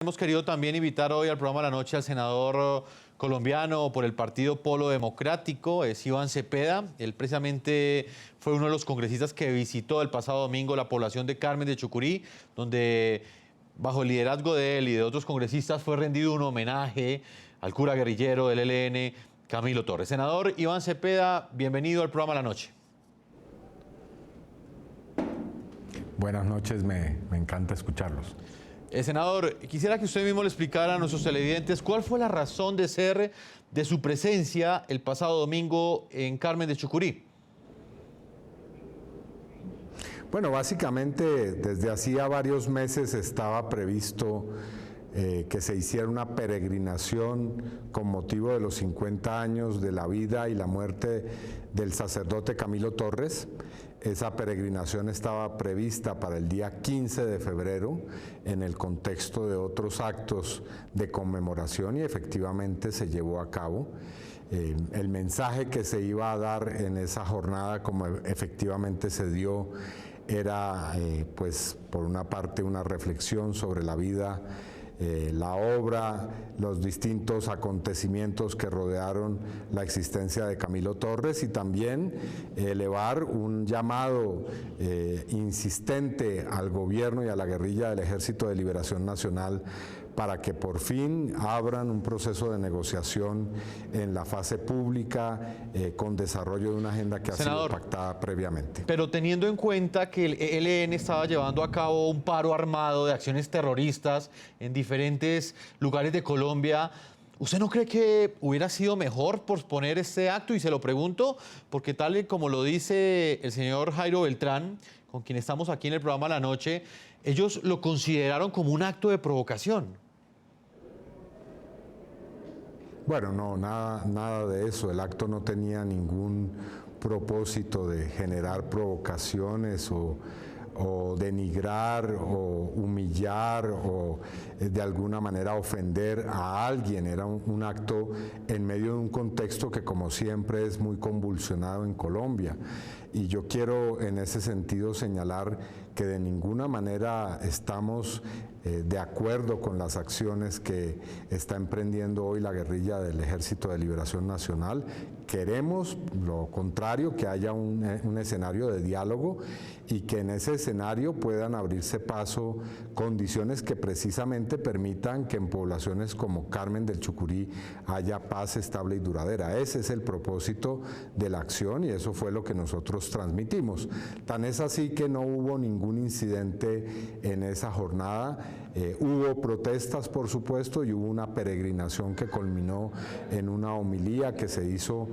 Hemos querido también invitar hoy al programa de la noche al senador colombiano por el Partido Polo Democrático, es Iván Cepeda. Él precisamente fue uno de los congresistas que visitó el pasado domingo la población de Carmen de Chucurí, donde bajo el liderazgo de él y de otros congresistas fue rendido un homenaje al cura guerrillero del ELN, Camilo Torres. Senador Iván Cepeda, bienvenido al programa de la noche. Buenas noches, me encanta escucharlos. Senador, quisiera que usted mismo le explicara a nuestros televidentes cuál fue la razón de ser de su presencia el pasado domingo en Carmen de Chucurí. Bueno, básicamente desde hacía varios meses estaba previsto que se hiciera una peregrinación con motivo de los 50 años de la vida y la muerte del sacerdote Camilo Torres. Esa peregrinación estaba prevista para el día 15 de febrero en el contexto de otros actos de conmemoración y efectivamente se llevó a cabo. El mensaje que se iba a dar en esa jornada, como efectivamente se dio, era pues por una parte una reflexión sobre la vida, la obra, los distintos acontecimientos que rodearon la existencia de Camilo Torres y también elevar un llamado insistente al gobierno y a la guerrilla del Ejército de Liberación Nacional para que por fin abran un proceso de negociación en la fase pública con desarrollo de una agenda que ha sido pactada previamente. Pero teniendo en cuenta que el ELN estaba llevando a cabo un paro armado de acciones terroristas en diferentes lugares de Colombia, ¿usted no cree que hubiera sido mejor posponer este acto? Y se lo pregunto porque tal y como lo dice el señor Jairo Beltrán, con quien estamos aquí en el programa La Noche, ellos lo consideraron como un acto de provocación. Bueno, no, nada de eso. El acto no tenía ningún propósito de generar provocaciones o denigrar o humillar o de alguna manera ofender a alguien. Era un acto en medio de un contexto que, como siempre, es muy convulsionado en Colombia. Y yo quiero en ese sentido señalar que de ninguna manera estamos de acuerdo con las acciones que está emprendiendo hoy la guerrilla del Ejército de Liberación Nacional. Queremos lo contrario, que haya un escenario de diálogo y que en ese escenario puedan abrirse paso condiciones que precisamente permitan que en poblaciones como Carmen del Chucurí haya paz estable y duradera. Ese es el propósito de la acción y eso fue lo que nosotros transmitimos. Tan es así que no hubo ningún incidente en esa jornada. Hubo protestas, por supuesto, y hubo una peregrinación que culminó en una homilía que se hizo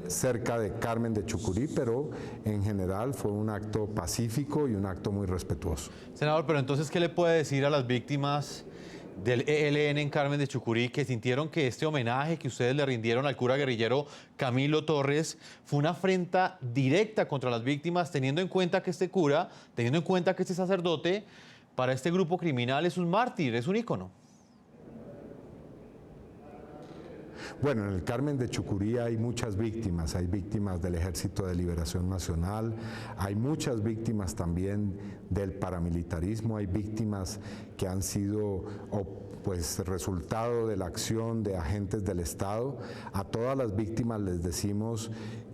cerca de Carmen de Chucurí, pero en general fue un acto pacífico y un acto muy respetuoso. Senador, pero entonces, ¿qué le puede decir a las víctimas del ELN en Carmen de Chucurí que sintieron que este homenaje que ustedes le rindieron al cura guerrillero Camilo Torres fue una afrenta directa contra las víctimas, teniendo en cuenta que este cura, teniendo en cuenta que este sacerdote, para este grupo criminal es un mártir, es un ícono? Bueno, en el Carmen de Chucurí hay muchas víctimas, hay víctimas del Ejército de Liberación Nacional, hay muchas víctimas también del paramilitarismo, hay víctimas que han sido pues resultado de la acción de agentes del Estado. A todas las víctimas les decimos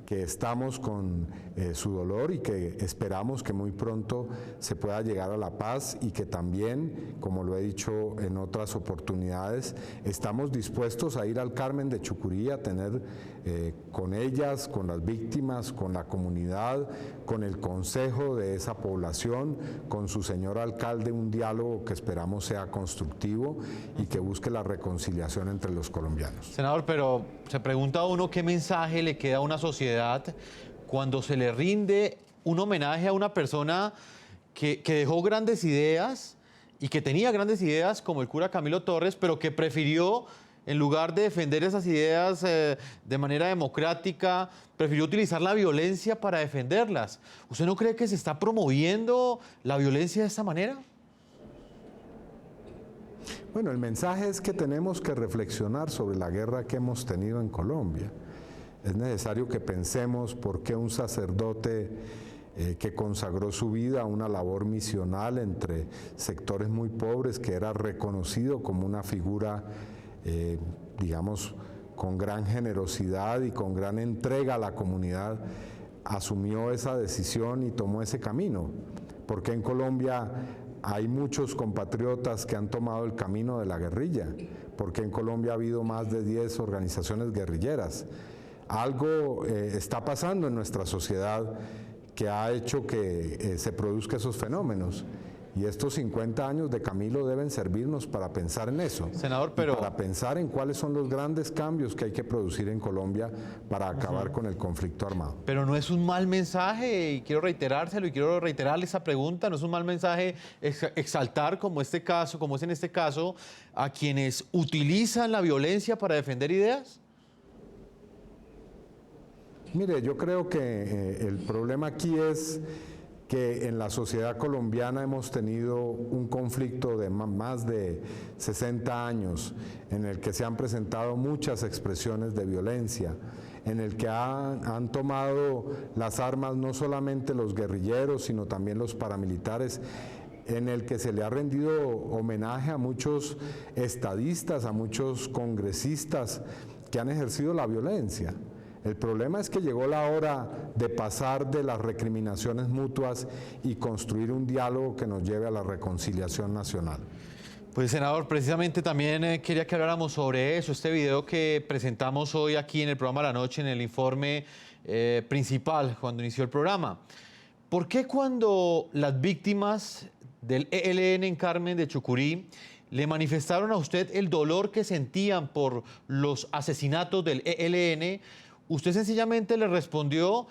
que estamos con su dolor y que esperamos que muy pronto se pueda llegar a la paz y que también, como lo he dicho en otras oportunidades, estamos dispuestos a ir al Carmen de Chucurí a tener con ellas, con las víctimas, con la comunidad, con el consejo de esa población, con su señor alcalde, un diálogo que esperamos sea constructivo y que busque la reconciliación entre los colombianos. Senador, pero se pregunta a uno qué mensaje le queda a una sociedad cuando se le rinde un homenaje a una persona que dejó grandes ideas y que tenía grandes ideas como el cura Camilo Torres, pero que prefirió, en lugar de defender esas ideas de manera democrática, prefirió utilizar la violencia para defenderlas. ¿Usted no cree que se está promoviendo la violencia de esta manera? Bueno, el mensaje es que tenemos que reflexionar sobre la guerra que hemos tenido en Colombia. Es necesario que pensemos por qué un sacerdote que consagró su vida a una labor misional entre sectores muy pobres, que era reconocido como una figura, digamos, con gran generosidad y con gran entrega a la comunidad, asumió esa decisión y tomó ese camino. Porque en Colombia hay muchos compatriotas que han tomado el camino de la guerrilla, porque en Colombia ha habido más de 10 organizaciones guerrilleras. Algo está pasando en nuestra sociedad que ha hecho que se produzcan esos fenómenos. Y estos 50 años de Camilo deben servirnos para pensar en eso. Senador, pero... para pensar en cuáles son los grandes cambios que hay que producir en Colombia para acabar con el conflicto armado. Pero no es un mal mensaje, y quiero reiterárselo y quiero reiterarle esa pregunta, no es un mal mensaje exaltar como este caso, como es en este caso, a quienes utilizan la violencia para defender ideas. Mire, yo creo que el problema aquí es que en la sociedad colombiana hemos tenido un conflicto de más de 60 años en el que se han presentado muchas expresiones de violencia, en el que han tomado las armas no solamente los guerrilleros, sino también los paramilitares, en el que se le ha rendido homenaje a muchos estadistas, a muchos congresistas que han ejercido la violencia. El problema es que llegó la hora de pasar de las recriminaciones mutuas y construir un diálogo que nos lleve a la reconciliación nacional. Pues, senador, precisamente también quería que habláramos sobre eso, este video que presentamos hoy aquí en el programa La Noche, en el informe principal, cuando inició el programa. ¿Por qué cuando las víctimas del ELN en Carmen de Chucurí le manifestaron a usted el dolor que sentían por los asesinatos del ELN, usted sencillamente le respondió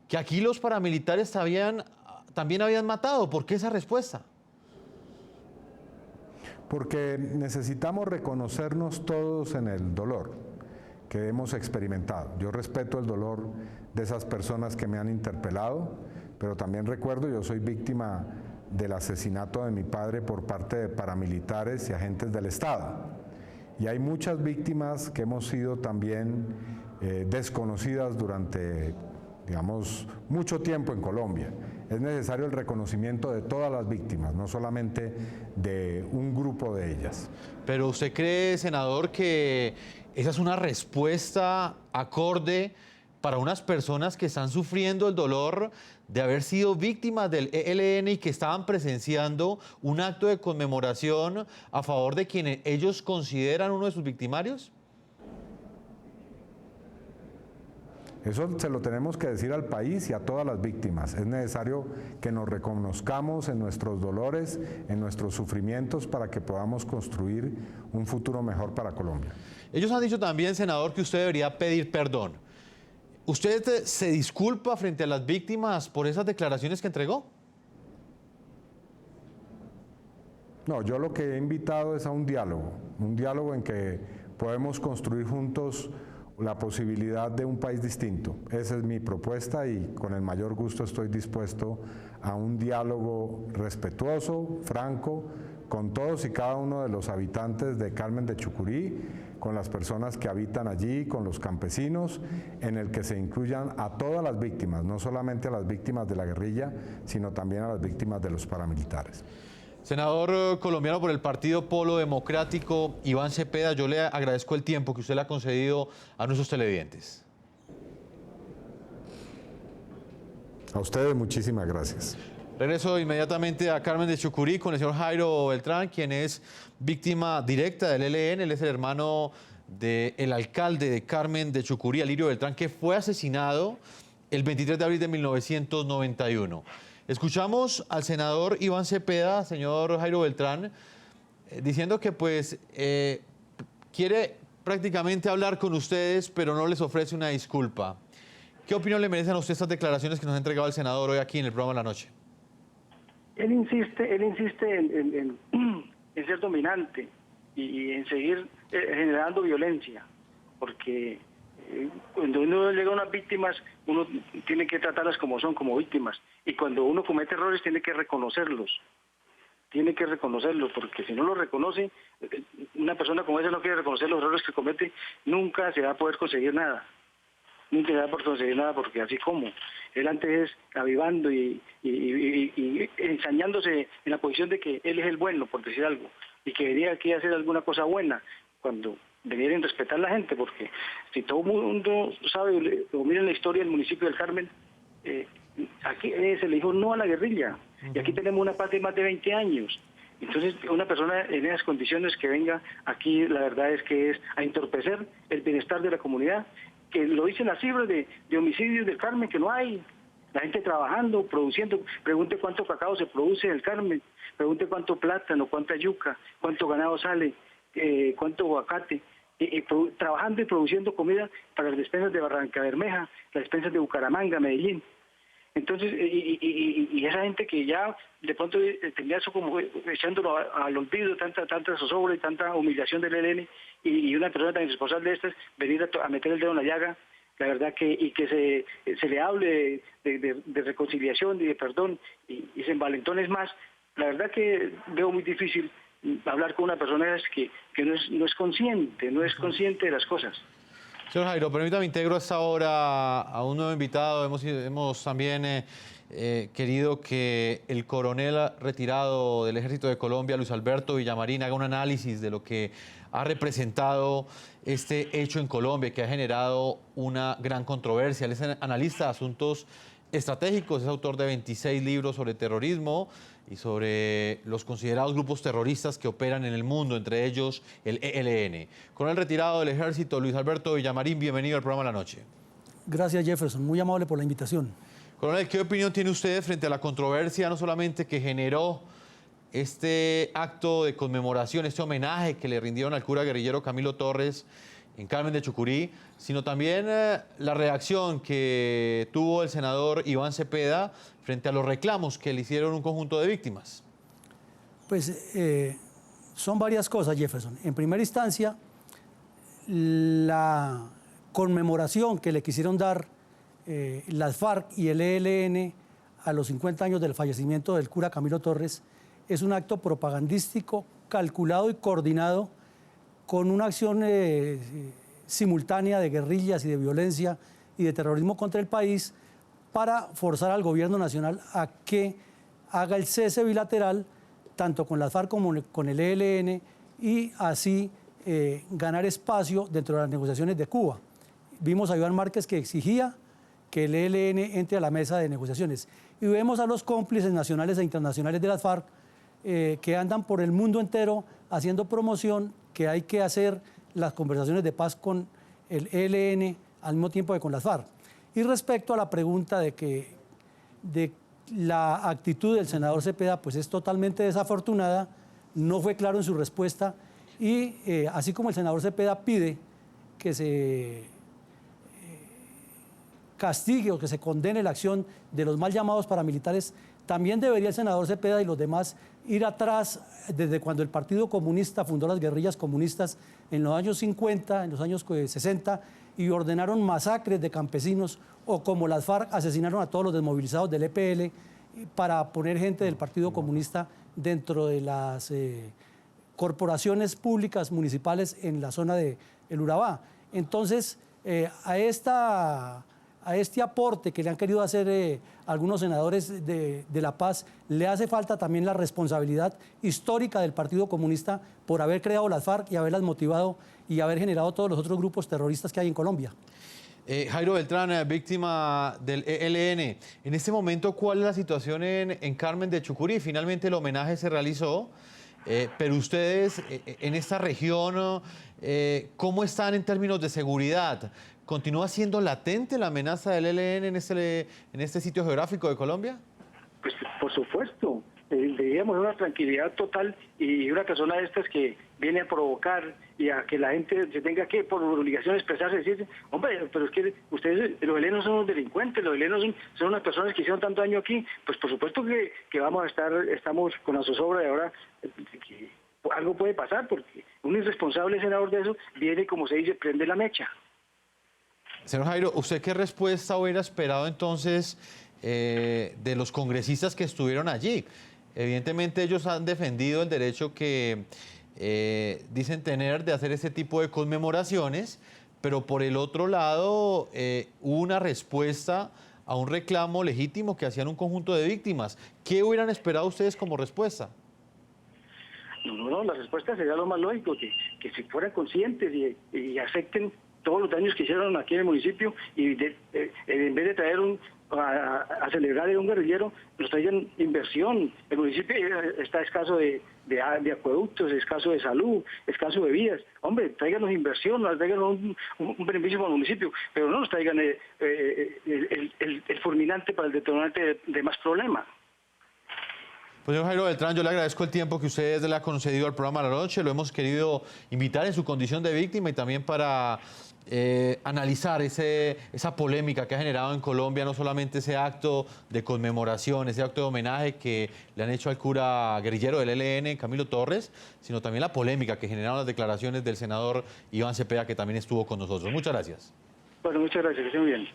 que aquí los paramilitares también habían matado? ¿Por qué esa respuesta? Porque necesitamos reconocernos todos en el dolor que hemos experimentado. Yo respeto el dolor de esas personas que me han interpelado, pero también recuerdo, yo soy víctima del asesinato de mi padre por parte de paramilitares y agentes del Estado. Y hay muchas víctimas que hemos sido también desconocidas durante, digamos, mucho tiempo en Colombia. Es necesario el reconocimiento de todas las víctimas, no solamente de un grupo de ellas. Pero ¿usted cree, senador, que esa es una respuesta acorde para unas personas que están sufriendo el dolor de haber sido víctimas del ELN y que estaban presenciando un acto de conmemoración a favor de quienes ellos consideran uno de sus victimarios? Eso se lo tenemos que decir al país y a todas las víctimas. Es necesario que nos reconozcamos en nuestros dolores, en nuestros sufrimientos, para que podamos construir un futuro mejor para Colombia. Ellos han dicho también, senador, que usted debería pedir perdón. ¿Usted se disculpa frente a las víctimas por esas declaraciones que entregó? No, yo lo que he invitado es a un diálogo en que podemos construir juntos la posibilidad de un país distinto. Esa es mi propuesta y con el mayor gusto estoy dispuesto a un diálogo respetuoso, franco, con todos y cada uno de los habitantes de Carmen de Chucurí, con las personas que habitan allí, con los campesinos, en el que se incluyan a todas las víctimas, no solamente a las víctimas de la guerrilla, sino también a las víctimas de los paramilitares. Senador colombiano por el Partido Polo Democrático, Iván Cepeda, yo le agradezco el tiempo que usted le ha concedido a nuestros televidentes. A ustedes muchísimas gracias. Regreso inmediatamente a Carmen de Chucurí con el señor Jairo Beltrán, quien es víctima directa del ELN. Él es el hermano del alcalde de Carmen de Chucurí, Alirio Beltrán, que fue asesinado el 23 de abril de 1991. Escuchamos al senador Iván Cepeda, señor Jairo Beltrán, diciendo que pues quiere prácticamente hablar con ustedes, pero no les ofrece una disculpa. ¿Qué opinión le merecen a usted estas declaraciones que nos ha entregado el senador hoy aquí en el programa de La Noche? Él insiste en ser dominante y en seguir generando violencia, porque cuando uno llega a unas víctimas, uno tiene que tratarlas como son, como víctimas, y cuando uno comete errores tiene que reconocerlos, porque si no los reconoce, una persona como esa no quiere reconocer los errores que comete, nunca se va a poder conseguir nada. no interesa por conseguir nada, porque así como él antes es avivando y ensañándose en la posición de que él es el bueno, por decir algo, y que venía aquí a hacer alguna cosa buena, cuando debieran respetar a la gente, porque si todo el mundo sabe o miren la historia del municipio del Carmen, aquí se le dijo no a la guerrilla, y aquí tenemos una paz de más de 20 años. Entonces, una persona en esas condiciones que venga aquí, la verdad es que es a entorpecer el bienestar de la comunidad, que lo dicen las cifras de homicidios del Carmen, que no hay. La gente trabajando, produciendo. Pregunte cuánto cacao se produce en el Carmen, pregunte cuánto plátano, cuánta yuca, cuánto ganado sale, cuánto aguacate. Trabajando y produciendo comida para las despensas de Barranca Bermeja, las despensas de Bucaramanga, Medellín. Entonces, y esa gente que ya de pronto tenía eso como echándolo al olvido, tanta zozobra y tanta humillación del ELN, y una persona tan irresponsable de estas, venir a meter el dedo en la llaga, la verdad que se le hable de reconciliación y de perdón, y se envalentones más, la verdad que veo muy difícil hablar con una persona que no es consciente de las cosas. Señor Jairo, permítame integro a esta hora a un nuevo invitado. Hemos también querido que el coronel retirado del Ejército de Colombia, Luis Alberto Villamarín, haga un análisis de lo que ha representado este hecho en Colombia, que ha generado una gran controversia. Él es analista de asuntos estratégicos, es autor de 26 libros sobre terrorismo y sobre los considerados grupos terroristas que operan en el mundo, entre ellos el ELN. Coronel retirado del Ejército, Luis Alberto Villamarín, bienvenido al programa La Noche. Gracias, Jefferson, muy amable por la invitación. Coronel, ¿qué opinión tiene usted frente a la controversia, no solamente que generó este acto de conmemoración, este homenaje que le rindieron al cura guerrillero Camilo Torres en Carmen de Chucurí, sino también la reacción que tuvo el senador Iván Cepeda frente a los reclamos que le hicieron un conjunto de víctimas? Pues son varias cosas, Jefferson. En primera instancia, la conmemoración que le quisieron dar las FARC y el ELN a los 50 años del fallecimiento del cura Camilo Torres es un acto propagandístico calculado y coordinado con una acción simultánea de guerrillas y de violencia y de terrorismo contra el país para forzar al gobierno nacional a que haga el cese bilateral tanto con las FARC como con el ELN y así ganar espacio dentro de las negociaciones de Cuba. Vimos a Iván Márquez que exigía que el ELN entre a la mesa de negociaciones y vemos a los cómplices nacionales e internacionales de las FARC que andan por el mundo entero haciendo promoción que hay que hacer las conversaciones de paz con el ELN al mismo tiempo que con las FARC. Y respecto a la pregunta de la actitud del senador Cepeda, pues es totalmente desafortunada, no fue claro en su respuesta y así como el senador Cepeda pide que se castigue o que se condene la acción de los mal llamados paramilitares, también debería el senador Cepeda y los demás ir atrás desde cuando el Partido Comunista fundó las guerrillas comunistas en los años 50, en los años 60, y ordenaron masacres de campesinos, o como las FARC asesinaron a todos los desmovilizados del EPL para poner gente del Partido Comunista dentro de las corporaciones públicas municipales en la zona del Urabá. Entonces, a este aporte que le han querido hacer algunos senadores de La Paz, le hace falta también la responsabilidad histórica del Partido Comunista por haber creado las FARC y haberlas motivado y haber generado todos los otros grupos terroristas que hay en Colombia. Jairo Beltrán, víctima del ELN. En este momento, ¿cuál es la situación en Carmen de Chucurí? Finalmente el homenaje se realizó, pero ustedes en esta región, ¿cómo están en términos de seguridad? ¿Continúa siendo latente la amenaza del ELN en este sitio geográfico de Colombia? Pues por supuesto, debíamos una tranquilidad total y una persona de estas que viene a provocar y a que la gente se tenga que por obligación expresarse, decir, hombre, pero es que ustedes, los helenos son unos delincuentes, los helenos son unas personas que hicieron tanto daño aquí, pues por supuesto que estamos con la zozobra de ahora, que algo puede pasar porque un irresponsable senador de eso viene, como se dice, prende la mecha. Señor Jairo, ¿usted qué respuesta hubiera esperado entonces de los congresistas que estuvieron allí? Evidentemente ellos han defendido el derecho que dicen tener de hacer este tipo de conmemoraciones, pero por el otro lado hubo una respuesta a un reclamo legítimo que hacían un conjunto de víctimas. ¿Qué hubieran esperado ustedes como respuesta? No, la respuesta sería lo más lógico, que se fueran conscientes y acepten todos los daños que hicieron aquí en el municipio y en vez de traer a celebrar a un guerrillero, nos traigan inversión. El municipio está escaso de acueductos, escaso de salud, escaso de vías. Hombre, tráiganos inversión, tráiganos un beneficio para el municipio, pero no nos traigan el fulminante para el detonante de más problemas. Pues señor Jairo Beltrán, yo le agradezco el tiempo que usted le ha concedido al programa La Noche. Lo hemos querido invitar en su condición de víctima y también para analizar esa polémica que ha generado en Colombia, no solamente ese acto de conmemoración, ese acto de homenaje que le han hecho al cura guerrillero del ELN, Camilo Torres, sino también la polémica que generaron las declaraciones del senador Iván Cepeda, que también estuvo con nosotros. Muchas gracias. Bueno, muchas gracias, que estén bien.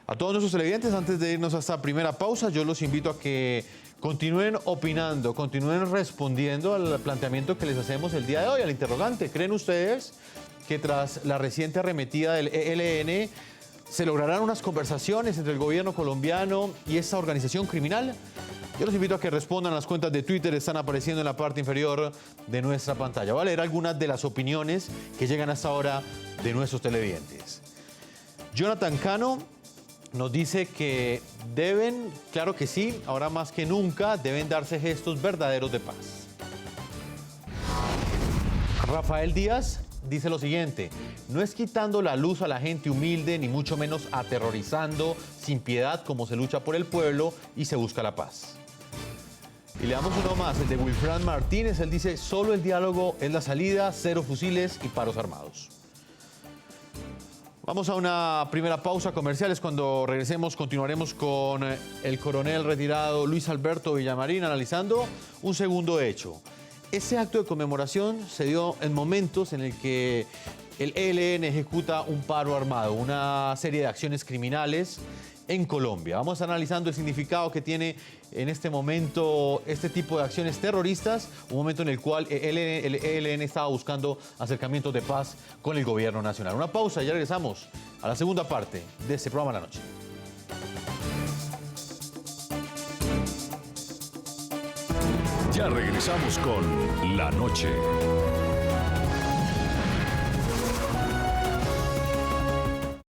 A todos nuestros televidentes, antes de irnos a esta primera pausa, yo los invito a que continúen opinando, continúen respondiendo al planteamiento que les hacemos el día de hoy, al interrogante. ¿Creen ustedes que tras la reciente arremetida del ELN se lograrán unas conversaciones entre el gobierno colombiano y esta organización criminal? Yo los invito a que respondan a las cuentas de Twitter, están apareciendo en la parte inferior de nuestra pantalla. Voy a leer algunas de las opiniones que llegan hasta ahora de nuestros televidentes. Jonathan Cano nos dice que deben, claro que sí, ahora más que nunca, deben darse gestos verdaderos de paz. Rafael Díaz dice lo siguiente: no es quitando la luz a la gente humilde, ni mucho menos aterrorizando sin piedad como se lucha por el pueblo y se busca la paz. Y le damos uno más, el de Wilfran Martínez. Él dice: solo el diálogo es la salida, cero fusiles y paros armados. Vamos a una primera pausa comerciales. Cuando regresemos continuaremos con el coronel retirado Luis Alberto Villamarín analizando un segundo hecho. Este acto de conmemoración se dio en momentos en el que el ELN ejecuta un paro armado, una serie de acciones criminales en Colombia. Vamos a estar analizando el significado que tiene en este momento este tipo de acciones terroristas, un momento en el cual el ELN estaba buscando acercamientos de paz con el gobierno nacional. Una pausa y ya regresamos a la segunda parte de este programa La Noche. Ya regresamos con La Noche.